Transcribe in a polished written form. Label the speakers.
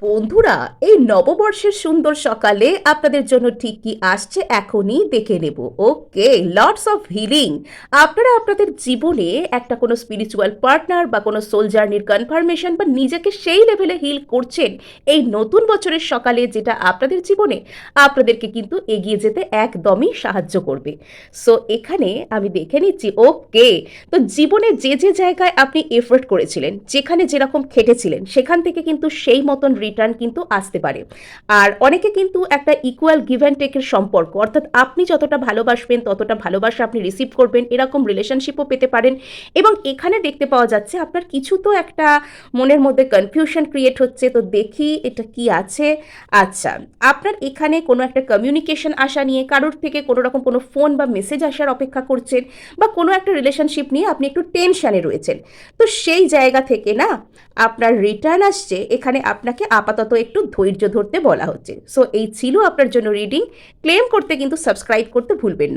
Speaker 1: বন্ধুরা, এই নববর্ষের সুন্দর সকালে আপনাদের জন্য ঠিক কি আসছে এখনই দেখে নেব। ওকে, লটস অফ হিলিং। আপনারা আপনাদের জীবনে একটা কোনো স্পিরিচুয়াল পার্টনার বা কোনো সোল জার্নির কনফার্মেশন বা নিজেকে সেই লেভেলে হিল করছেন এই নতুন বছরের সকালে, যেটা আপনাদের জীবনে আপনাদেরকে কিন্তু এগিয়ে যেতে একদমই সাহায্য করবে। সো এখানে আমি দেখে নিচ্ছি। ওকে, তো জীবনে যে যে জায়গায় আপনি এফোর্ট করেছিলেন, যেখানে যেরকম খেটেছিলেন, সেখান থেকে কিন্তু সেই মতন রিটার্ন কিন্তু আসতে পারে। আর অনেকে কিন্তু একটা ইকুয়াল গিভ অ্যান্ড টেকের সম্পর্ক, অর্থাৎ আপনি যতটা ভালোবাসবেন ততটা ভালোবাসা আপনি রিসিভ করবেন, এরকম রিলেশনশিপও পেতে পারেন। এবং এখানে দেখতে পাওয়া যাচ্ছে আপনার কিছু তো একটা মনের মধ্যে কনফিউশন ক্রিয়েট হচ্ছে। তো দেখি এটা কি আছে। আচ্ছা, আপনার এখানে কোনো একটা কমিউনিকেশন আসা নিয়ে কারোর থেকে কোনো রকম কোনো ফোন বা মেসেজ আসার অপেক্ষা করছেন, বা কোনো একটা রিলেশনশিপ নিয়ে আপনি একটু টেনশানে রয়েছেন। তো সেই জায়গা থেকে না আপনার রিটার্ন আসছে। এখানে আপনাকে আপাতত একটু ধৈর্য ধরতে বলা হচ্ছে। সো এই ছিল আপনার জন্য রিডিং। ক্লেম করতে কিন্তু সাবস্ক্রাইব করতে ভুলবেন না।